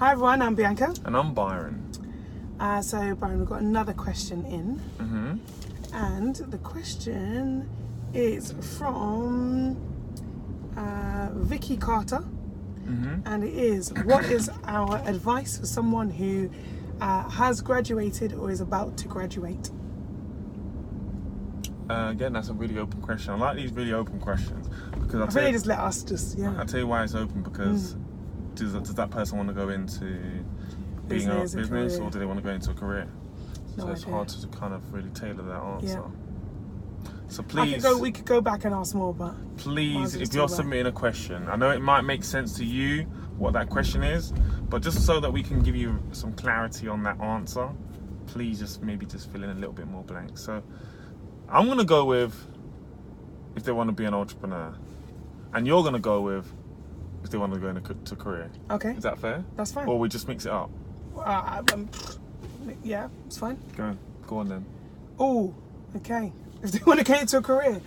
Hi everyone, I'm Bianca. And I'm Byron. So Byron, we've got another question in. Mm-hmm. And the question is from Vicky Carter. Mm-hmm. And it is, what is our advice for someone who has graduated or is about to graduate? Again, that's a really open question. I like these really open questions because I think they just let us I'll tell you why it's open, because does that person want to go into being a business or do they want to go into a career? No so it's idea. hard to kind of really tailor that answer. Yeah. So please, we could go back and ask more, but please, if you're submitting a question, I know it might make sense to you what that question is, but just so that we can give you some clarity on that answer, please just fill in a little bit more blank. So I'm going to go with if they want to be an entrepreneur, and you're going to go with if they want to go into a career. Okay. Is that fair? That's fine. Or we just mix it up? Yeah, it's fine. Go on then. Oh, okay. If they want to get into a career.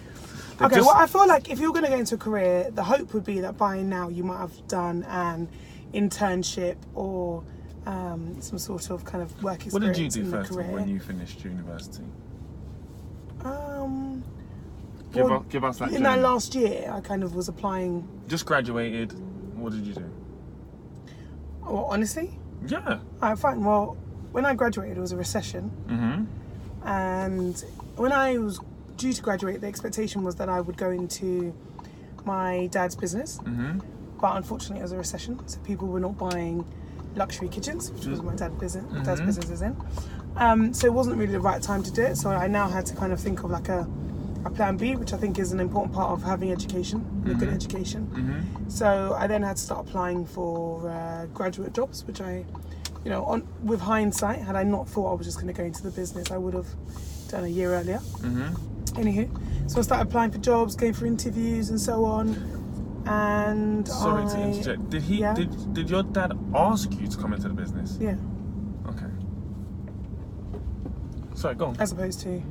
They're Okay, just- well, I feel like if you're going to get into a career, the hope would be that by now you might have done an internship or some sort of kind of work experience. What did you do in the first career. when you finished university? Well, Give us that in that last year, I kind of was applying. Just graduated. What did you do? Well, honestly, Yeah. fine. Well, when I graduated, it was a recession, Mm-hmm. and when I was due to graduate, the expectation was that I would go into my dad's business. Mm-hmm. But unfortunately, it was a recession, so people were not buying luxury kitchens, which was my dad's business is in. So it wasn't really the right time to do it. So I now had to kind of think of like a plan B, which I think is an important part of having education, a good education. Mm-hmm. So I then had to start applying for graduate jobs, which I, with hindsight, had I not thought I was just going to go into the business, I would have done a year earlier. Mm-hmm. Anywho, so I started applying for jobs, going for interviews and so on. And Sorry to interject. Did your dad ask you to come into the business? Yeah, Okay. Sorry, go on. as opposed to.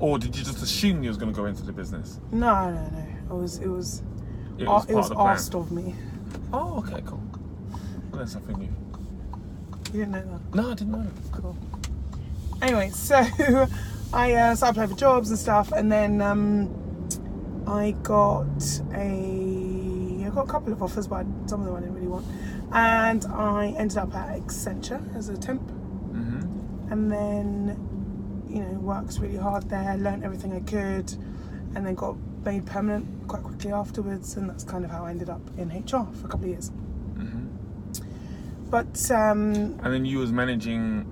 Or did you just assume you was going to go into the business? No. It was It was asked of me. Oh, okay, cool. Well, that's something new. You didn't know that? No, I didn't know. Cool. Anyway, so I started applying for jobs and stuff, and then I got a couple of offers, but some of them I didn't really want. And I ended up at Accenture as a temp, Mm-hmm. and then worked really hard there, learned everything I could, and then got made permanent quite quickly afterwards, and that's kind of how I ended up in HR for a couple of years. Mm-hmm. But And then you was managing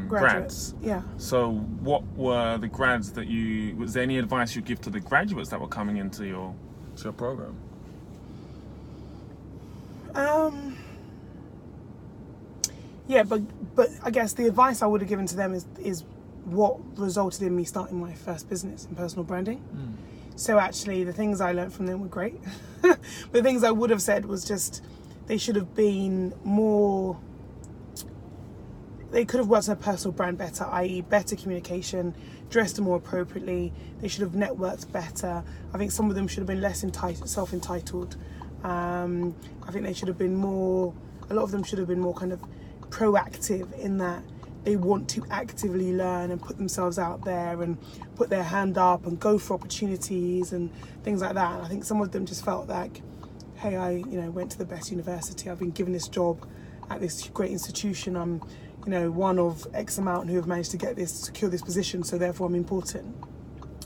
grads. Yeah. So what were the grads that was there any advice you'd give to the graduates that were coming into your program? Yeah, but I guess the advice I would have given to them is what resulted in me starting my first business in personal branding. So actually the things I learned from them were great. But the things I would have said was just they should have been more, they could have worked on a personal brand better, i.e. better communication, dressed more appropriately. They should have networked better. I think some of them should have been less self-entitled. I think they should have been a lot of them should have been more kind of proactive in that they want to actively learn and put themselves out there and put their hand up and go for opportunities and things like that. And I think some of them just felt like, hey, I went to the best university, I've been given this job at this great institution, I'm one of X amount who have managed to secure this position, so therefore I'm important.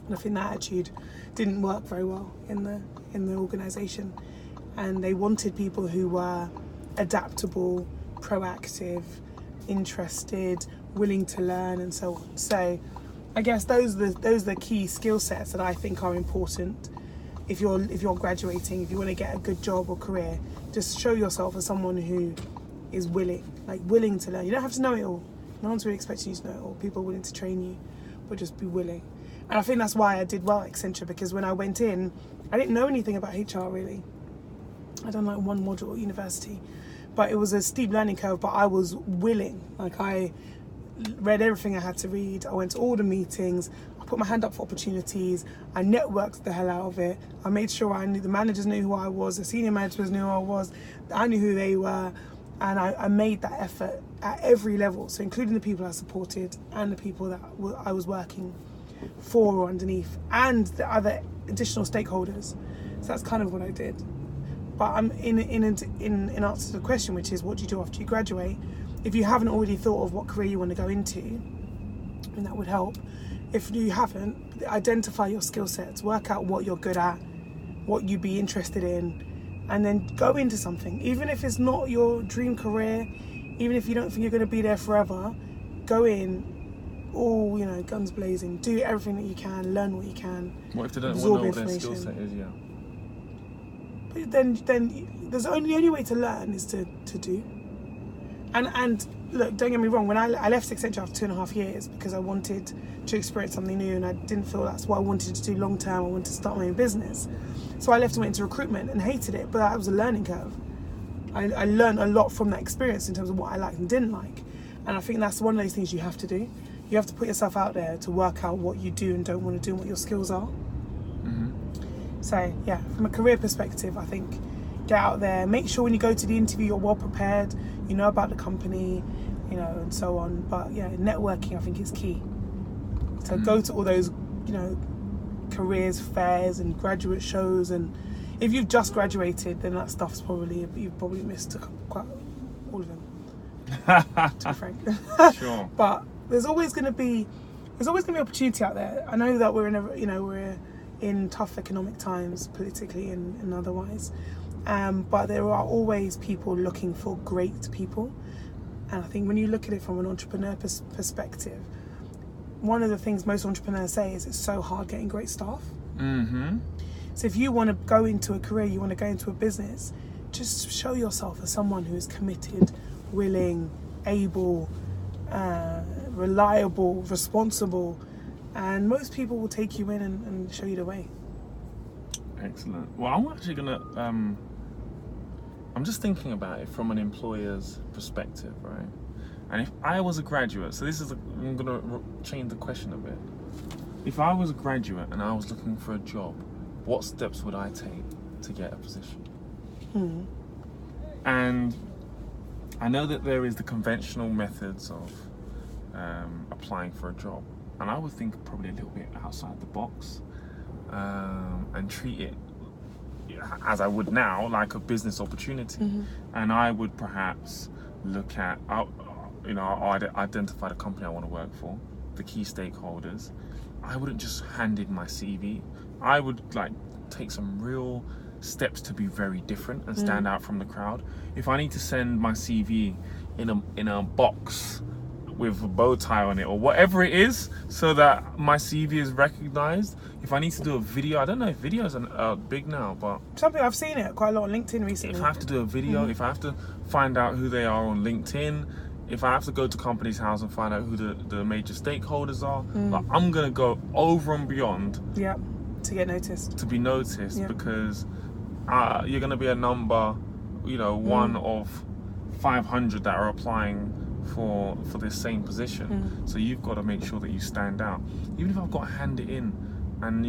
And I think that attitude didn't work very well in the organisation, and they wanted people who were adaptable, proactive, interested, willing to learn, and so on. So I guess those are the key skill sets that I think are important if you're graduating. If you want to get a good job or career, just show yourself as someone who is willing to learn. You don't have to know it all. No one's really expecting you to know it all. People are willing to train you, but just be willing. And I think that's why I did well at Accenture, because when I went in, I didn't know anything about HR really. I'd done like one module at university, but it was a steep learning curve, but I was willing. Like, I read everything I had to read. I went to all the meetings. I put my hand up for opportunities. I networked the hell out of it. I made sure the managers knew who I was, the senior managers knew who I was, I knew who they were. And I made that effort at every level, so including the people I supported and the people that I was working for or underneath, and the other additional stakeholders. So that's kind of what I did. But I'm in answer to the question, which is what do you do after you graduate? If you haven't already thought of what career you want to go into, and that would help. If you haven't, identify your skill sets, work out what you're good at, what you'd be interested in, and then go into something. Even if it's not your dream career, even if you don't think you're going to be there forever, go in, all, you know, guns blazing. Do everything that you can, learn what you can. What if they don't absorb know what their information. skill set is, yeah? But then there's the only way to learn is to do. And look, don't get me wrong, when I left Accenture after 2.5 years because I wanted to experience something new and I didn't feel that's what I wanted to do long term. I wanted to start my own business. So I left and went into recruitment and hated it, but that was a learning curve. I learned a lot from that experience in terms of what I liked and didn't like. And I think that's one of those things you have to do. You have to put yourself out there to work out what you do and don't want to do and what your skills are. Mm-hmm. So yeah, from a career perspective, I think get out there, make sure when you go to the interview you're well prepared, you know about the company, you know, and so on. But yeah, networking I think is key. So go to all those, you know, careers fairs and graduate shows, and if you've just graduated, then that stuff's you've probably missed quite all of them. To be frank. Sure. But there's always going to be opportunity out there. I know that we're in tough economic times, politically and otherwise. But there are always people looking for great people. And I think when you look at it from an entrepreneur perspective, one of the things most entrepreneurs say is it's so hard getting great staff. Mm-hmm. So if you want to go into a career, you want to go into a business, just show yourself as someone who is committed, willing, able, reliable, responsible, and most people will take you in and show you the way. Excellent. Well, I'm actually gonna I'm just thinking about it from an employer's perspective, right? And if I was a graduate, so I'm gonna change the question a bit. If I was a graduate and I was looking for a job, what steps would I take to get a position? And I know that there is the conventional methods of applying for a job, and I would think probably a little bit outside the box, and treat it as I would now, like a business opportunity. Mm-hmm. And I would perhaps look at, I'll identify the company I want to work for, the key stakeholders. I wouldn't just hand in my CV. I would take some real steps to be very different and stand out from the crowd. If I need to send my CV in a box with a bow tie on it or whatever it is, so that my CV is recognized. If I need to do a video, I don't know if videos are big now, but something I've seen it quite a lot on LinkedIn recently. If I have to do a video, if I have to find out who they are on LinkedIn, if I have to go to company's house and find out who the major stakeholders are, I'm gonna go over and beyond. Yeah, to get noticed. To be noticed, because you're gonna be a number, one of 500 that are applying for this same position. So you've got to make sure that you stand out. Even if I've got to hand it in and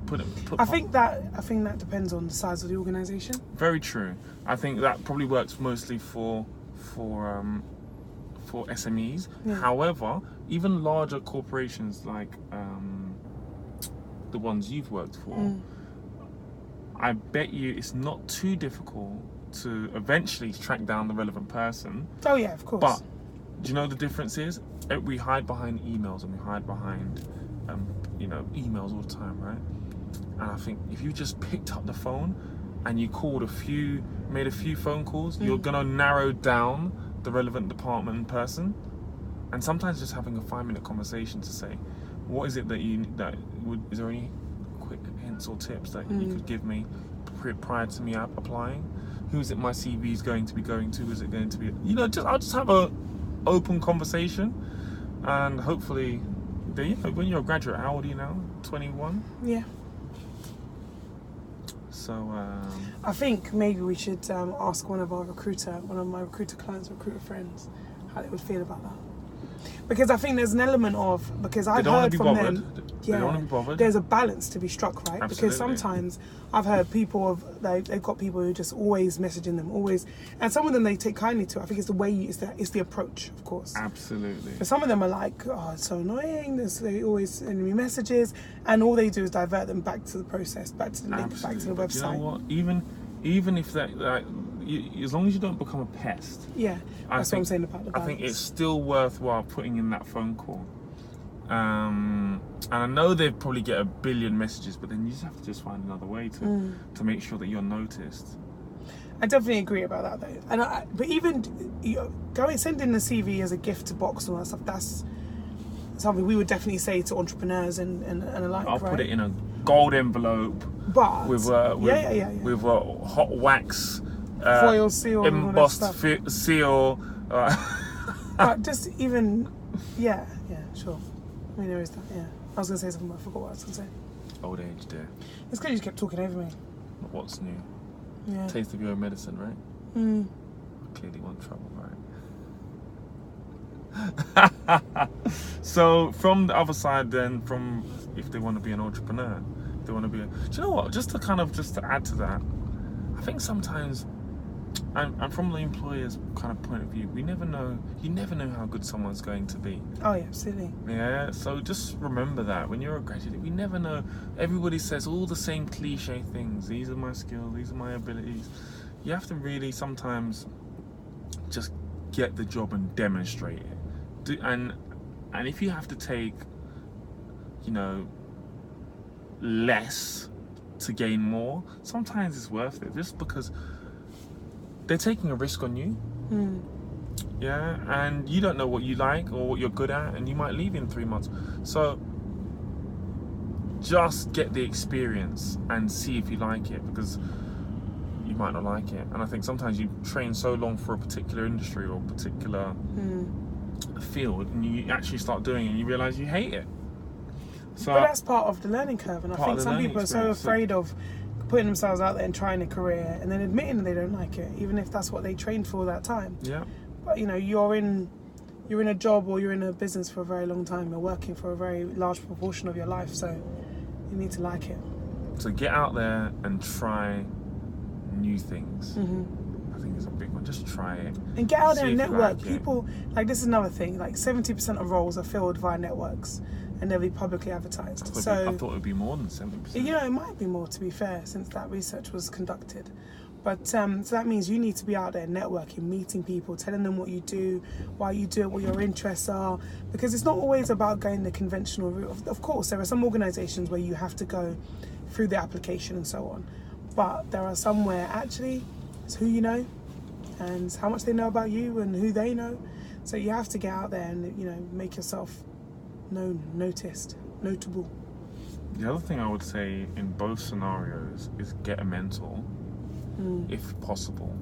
put I think that depends on the size of the organization. Very true. I think that probably works mostly for SMEs. However, even larger corporations like the ones you've worked for, I bet you it's not too difficult to eventually track down the relevant person. Oh yeah, of course. But do you know the difference is? We hide behind emails and we hide behind emails all the time, right? And I think if you just picked up the phone and you made a few phone calls, you're gonna narrow down the relevant department and person. And sometimes just having a 5-minute conversation to say, what is it is there any quick hints or tips that you could give me prior to me applying? Who is it my CV is going to be going to? Is it going to be, I'll just have a open conversation, and hopefully, when you're a graduate, how old are you now? 21? Yeah. So, I think maybe we should ask one of my recruiter clients, recruiter friends, how they would feel about that. Because I think there's an element of, because I've heard from them. They don't want to be bothered. There's a balance to be struck, right? Absolutely. Because sometimes I've heard people they've got people who just always messaging them, always, and some of them they take kindly to. I think it's the way it's the approach, of course. Absolutely. But some of them are like, oh, it's so annoying. They always send me messages, and all they do is divert them back to the process, back to the link, back to the website. But you know what? Even if that, as long as you don't become a pest. Yeah, that's what I'm saying about the balance. I think it's still worthwhile putting in that phone call. And I know they probably get a billion messages, but then you just have to find another way to make sure that you're noticed. I definitely agree about that though. But even sending the CV as a gift box and all that stuff, that's something we would definitely say to entrepreneurs and alike. I'll put it in a gold envelope, but with hot wax foil seal, embossed seal. But just even, yeah, sure. I mean, there is that, yeah. I was going to say something, but I forgot what I was going to say. Old age, dear. It's because you just kept talking over me. What's new? Yeah. Taste of your own medicine, right? Clearly want trouble, right? So, from the other side then, if they want to be an entrepreneur, they want to be do you know what? Just to add to that, I think sometimes, and from the employer's kind of point of view, you never know how good someone's going to be. Oh yeah, absolutely. Yeah, so just remember that when you're a graduate, we never know. Everybody says all the same cliche things. These are my skills, these are my abilities. You have to really sometimes just get the job and demonstrate it. And if you have to take, less to gain more, sometimes it's worth it, just because they're taking a risk on you. Yeah, and you don't know what you like or what you're good at, and you might leave in 3 months. So just get the experience and see if you like it, because you might not like it. And I think sometimes you train so long for a particular industry or a particular field, and you actually start doing it and you realise you hate it. So, but that's part of the learning curve, and I think some people are so afraid of putting themselves out there and trying a career and then admitting they don't like it, even if that's what they trained for that time. Yeah. But you're in a job or you're in a business for a very long time. You're working for a very large proportion of your life, so you need to like it. So get out there and try new things. I think it's a big one. Just try it and get out there and network. Like People this is another thing. 70% of roles are filled via networks, and they'll be publicly advertised. I thought it would be more than 70%. It might be more, to be fair, since that research was conducted. But so that means you need to be out there networking, meeting people, telling them what you do, why you do it, what your interests are. Because it's not always about going the conventional route. Of course, there are some organisations where you have to go through the application and so on. But there are some where actually it's who you know and how much they know about you and who they know. So you have to get out there and make yourself known, noticed, notable. The other thing I would say in both scenarios is get a mentor, if possible.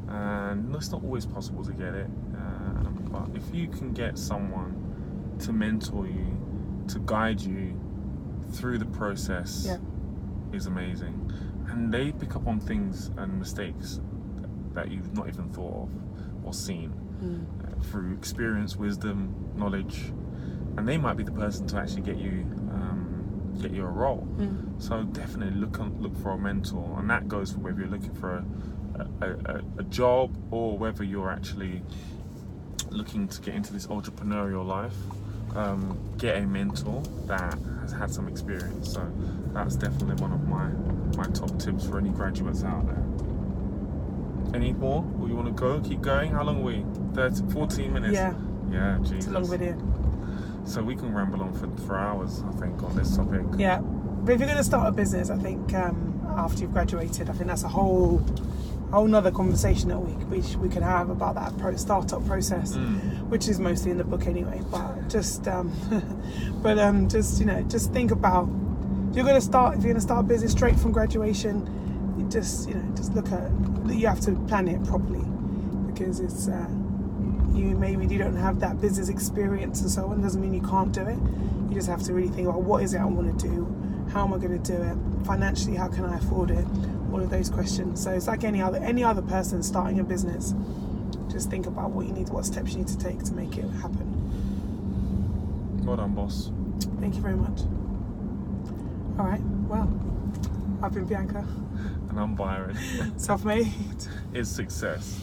And it's not always possible to get it, but if you can get someone to mentor you, to guide you through the process, is amazing. And they pick up on things and mistakes that you've not even thought of or seen through experience, wisdom, knowledge, and they might be the person to actually get you a role. So definitely look for a mentor, and that goes for whether you're looking for a job or whether you're actually looking to get into this entrepreneurial life. Get a mentor that has had some experience. So that's definitely one of my top tips for any graduates out there. Any more? Or you want to go? Keep going? How long are we? 14 minutes? Yeah, Jesus. It's a long video. So we can ramble on for hours, I think, on this topic. Yeah, but if you're going to start a business, I think after you've graduated, I think that's a whole nother conversation that we could have about that startup process, which is mostly in the book anyway. But just just think about if you're going to start a business straight from graduation. Just look at, you have to plan it properly, because it's you don't have that business experience and so on. Doesn't mean you can't do it. You just have to really think about what is it I want to do, how am I going to do it financially, how can I afford it, all of those questions. So it's like any other person starting a business. Just think about what steps you need to take to make it happen. Well done, boss. Thank you very much. All right. Well, I've been Bianca. And I'm Byron. Self-made is success.